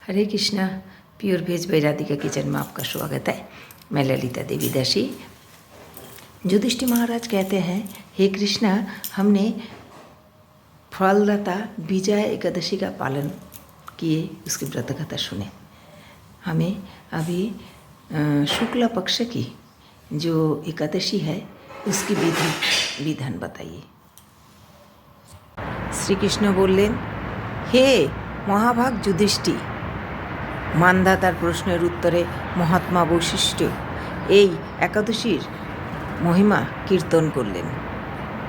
हरे Krishna. Pure veg वैराधिका kitchen में आपका स्वागत है। मैं ललिता देवी दासी। युधिष्ठिर महाराज कहते हैं, हे कृष्णा, हमने फलदाता विजय एकादशी का पालन किए, उसकी व्रत कथा सुने। हमें अभी शुक्ल पक्ष की जो एकादशी है उसकी विधान बताइए। श्री कृष्ण बोलें, हे महाभाग युधिष्ठिर, মানধাতার প্রশ্নের উত্তরে মহাত্মা বৈশিষ্ট্য এই একাদশীর মহিমা কীর্তন করলেন।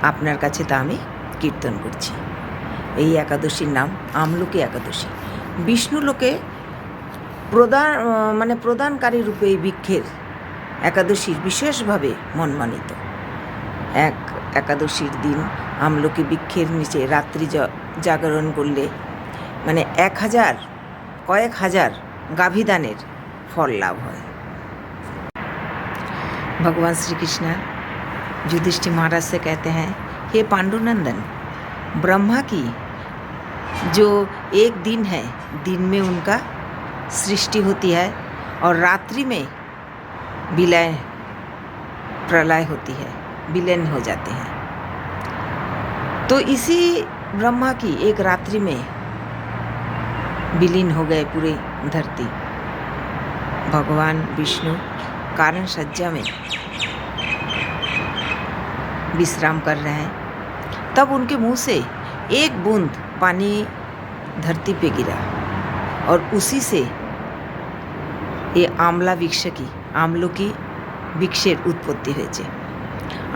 আপনার কাছে তা আমি কীর্তন করছি। এই একাদশীর নাম আমলকি একাদশী। বিষ্ণুলোকে প্রদানকারী রূপে এই বৃক্ষের একাদশীর বিশেষভাবে মনমানিত। একাদশীর দিন আমলকি বৃক্ষের নিচে রাত্রি জাগরণ করলে কয়েক হাজার गाभिदानेर फल लाभ है। भगवान श्री कृष्ण युधिष्ठिर महाराज से कहते हैं, हे पांडुनंदन, ब्रह्मा की जो एक दिन है, दिन में उनका सृष्टि होती है और रात्रि में विलय प्रलय होती है, विलीन हो जाते हैं। तो इसी ब्रह्मा की एक रात्रि में विलीन हो गए पूरे धरती। भगवान विष्णु कारण सज्जा में विश्राम कर रहे हैं, तब उनके मुंह से एक बूंद पानी धरती पे गिरा और उसी से ये আমলকি বৃক্ষের उत्पत्ति হয়েছে।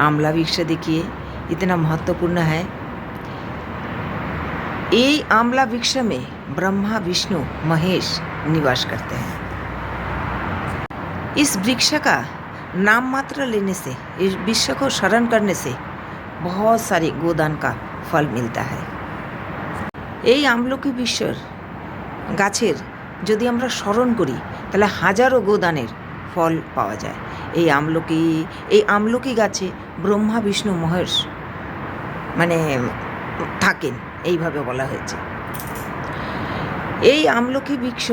আমলা বৃক্ষ देखिए इतना महत्वपूर्ण है। ये आंवला वृक्ष में ब्रह्मा विष्णु महेश निवास करते हैं। इस वृक्ष का नाम मात्र लेने से, इस वृक्ष को शरण करने से बहुत सारे गोदान का फल मिलता है। এই আমলকি বৃক্ষের গাছের যদি আমরা স্মরণ করি তাহলে হাজারো গোদানের ফল পাওয়া যায়। এই আমলকি গাছে ব্রহ্মা বিষ্ণু মহেশ থাকেন, এইভাবে বলা হয়েছে। এই আমলকি বৃক্ষ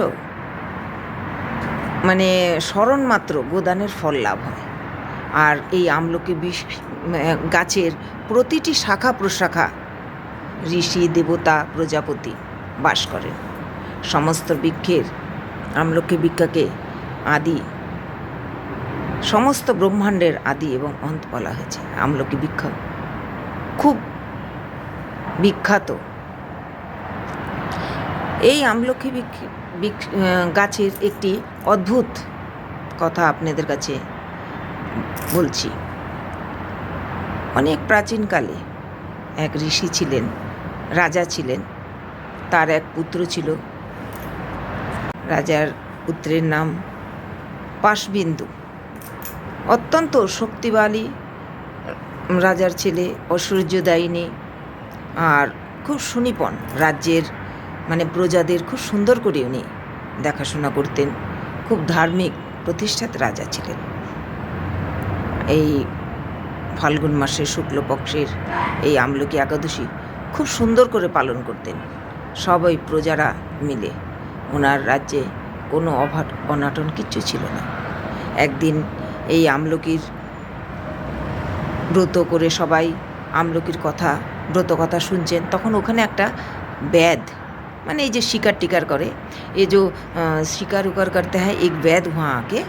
স্মরণ মাত্র গোদানের ফল লাভ হয়। আর এই আমলকি গাছের প্রতিটি শাখা প্রশাখা ঋষি দেবতা প্রজাপতি বাস করেন। সমস্ত বৃক্ষের আমলকি বৃক্ষকে আদি, সমস্ত ব্রহ্মাণ্ডের আদি এবং অন্ত বলা হয়েছে। আমলকি বৃক্ষ খুব বিখ্যাত। এই আমলকি গাছের একটি অদ্ভুত কথা আপনাদের কাছে বলছি। অনেক প্রাচীনকালে এক ঋষি ছিলেন, রাজা ছিলেন, তার এক পুত্র ছিল। রাজার পুত্রের নাম পাশবিন্দু। অত্যন্ত শক্তিশালী রাজার ছেলে, ঐশ্বর্যদায়িনী আর খুব সুনিপুণ। রাজ্যের প্রজাদের খুব সুন্দর করে উনি দেখাশোনা করতেন। খুব ধার্মিক প্রতিষ্ঠাত রাজা ছিলেন। এই ফাল্গুন মাসের শুক্লপক্ষের এই আমলকি একাদশী খুব সুন্দর করে পালন করতেন সবাই প্রজারা মিলে। ওনার রাজ্যে কোনো অনাটন কিচ্ছু ছিল না। একদিন এই আমলকির ব্রত করে সবাই আমলকির ব্রত কথা শুনছেন, তখন ওখানে একটা वैद এই যে शिकार टिकार करे, ये जो शिकार उकार करते हैं, एक वैद वहाँ आके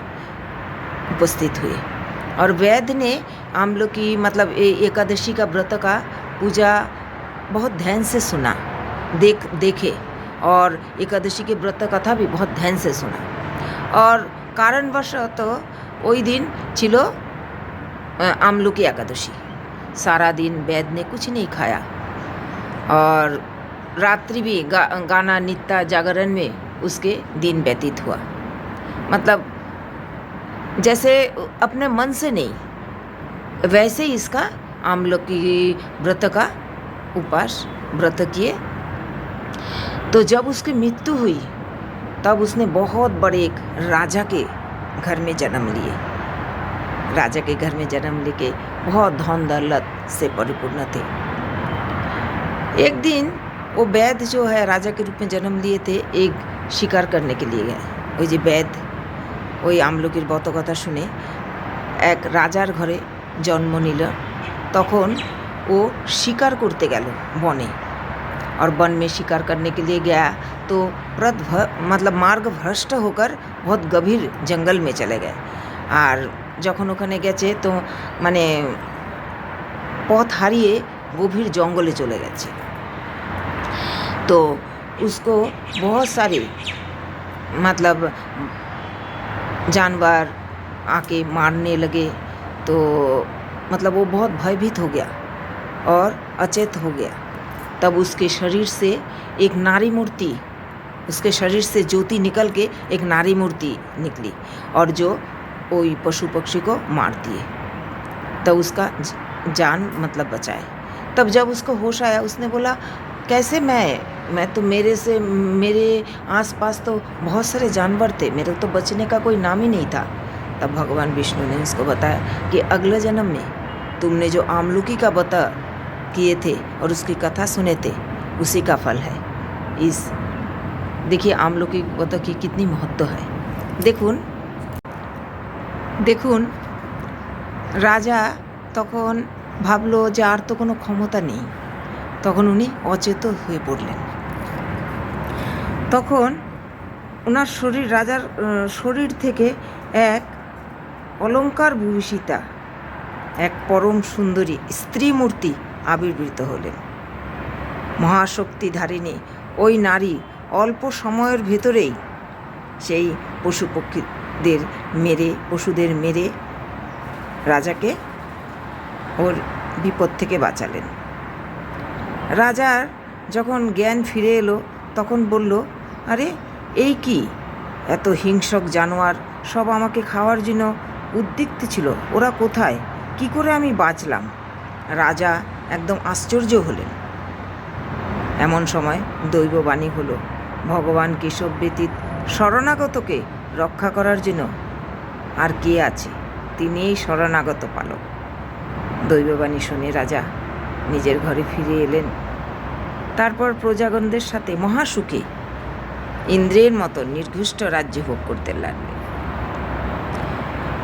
उपस्थित हुए और वैद ने আমলকি एकादशी का व्रत का पूजा बहुत ध्यान से सुना, देखे और एकादशी के व्रत कथा भी बहुत ध्यान से सुना। और कारणवशत ওই दिन छिलो আমলকি एकादशी। सारा दिन वैद ने कुछ नहीं खाया और रात्रि भी गाना नित्य जागरण में उसके दिन व्यतीत हुआ। जैसे अपने मन से नहीं, वैसे ही इसका আমলকি व्रत का व्रत किए। तो जब उसकी मृत्यु हुई तब उसने बहुत बड़े एक राजा के घर में जन्म लिए। राजा के घर में जन्म लेके बहुत धन दौलत से परिपूर्ण थे। एक दिन वो वैद जो है राजा के रूप में जन्म लिए थे, एक শিকার করনে কে লিয়ে গেছে। ওই যে বেদ ওই আমলকির ব্রত কথা শুনে এক রাজার ঘরে জন্ম নিল। তখন वो शिकार करते गल बने और वन में शिकार करने के लिए गया तो मतलब मार्ग भ्रष्ट होकर बहुत गभीर जंगल में चले गए। और যখন ওখানে গেছে তো মানে পথ হারিয়ে গভীর জঙ্গলে চলে গেছে। तो उसको बहुत सारे मतलब जानवर आके मारने लगे। तो मतलब वो बहुत भयभीत हो गया और अचेत हो गया। तब उसके शरीर से एक नारी मूर्ति, उसके शरीर से ज्योति निकल के एक नारी मूर्ति निकली और जो वही पशु पक्षी को मार दिए। तब उसका जान मतलब बचाए। तब जब उसको होश आया उसने बोला कैसे मैं तो मेरे आसपास तो बहुत सारे जानवर थे, मेरे तो बचने का कोई नाम ही नहीं था। तब भगवान विष्णु ने उसको बताया कि अगले जन्म में तुमने जो आमलकी का व्रत किए थे और उसकी कथा सुने थे उसी का फल है। इस देखिए आमलकी व्रत की कितनी महत्व है। দেখুন রাজা তখন ভাবলো যে আর তো কোনো ক্ষমতা নেই। তখন উনি অচেত হয়ে পড়লেন। তখন ওনার রাজার শরীর থেকে এক অলঙ্কার ভূষিতা এক পরম সুন্দরী স্ত্রী মূর্তি আবির্ভূত হলেন। মহাশক্তিধারিণী ওই নারী অল্প সময়ের ভেতরেই সেই পশুদের মেরে রাজাকে ওর বিপদ থেকে বাঁচালেন। রাজার যখন জ্ঞান ফিরে এলো তখন বলল আরে এই কি, এত হিংস্র জানোয়ার সব আমাকে খাওয়ার জন্য উদ্বিগ্ন ছিল, ওরা কোথায়, কি করে আমি বাঁচলাম? রাজা একদম আশ্চর্য হলেন। এমন সময় দৈববাণী হলো ভগবান কেশব ব্যতীত শরণাগতকে রক্ষা করার জন্য আর কে আছে, তিনিই শরণাগত পালক। দৈববাণী শুনে রাজা নিজের ঘরে ফিরে এলেন। তারপর প্রজাগণদের সাথে মহাসুখে ইন্দ্রের মতো নির্ঘুষ্ট রাজ্য ভোগ করতে লাগলেন।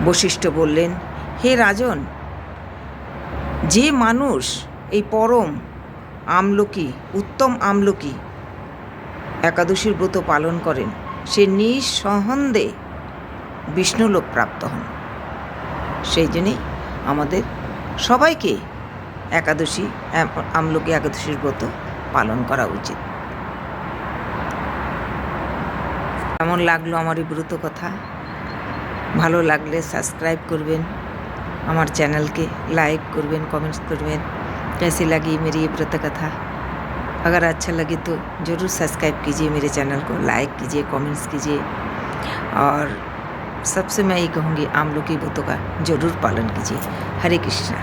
বশিষ্ঠ বললেন, হে রাজন, যে মানুষ এই পরম আমলকি উত্তম আমলকি একাদশীর ব্রত পালন করেন সে নিঃসন্দেহে বিষ্ণুলোক প্রাপ্ত হন। সেই জন্যই আমাদের সবাইকে আমলকি একাদশীর ব্রত পালন করা উচিত। কেমন লাগলো আমার এই ব্রত কথা? ভালো লাগলে সাবস্ক্রাইব করবেন, আমার চ্যানেলকে লাइक করবেন, कमेंट्स করবেন। कैसी लगी मेरी ये व्रत कथा? अगर अच्छा लगे तो ज़रूर सब्सक्राइब कीजिए मेरे चैनल को, लाइक कीजिए, कमेंट्स कीजिए। और सबसे मैं ये कहूँगी आमलकी व्रतों का ज़रूर पालन कीजिए। हरे कृष्णा।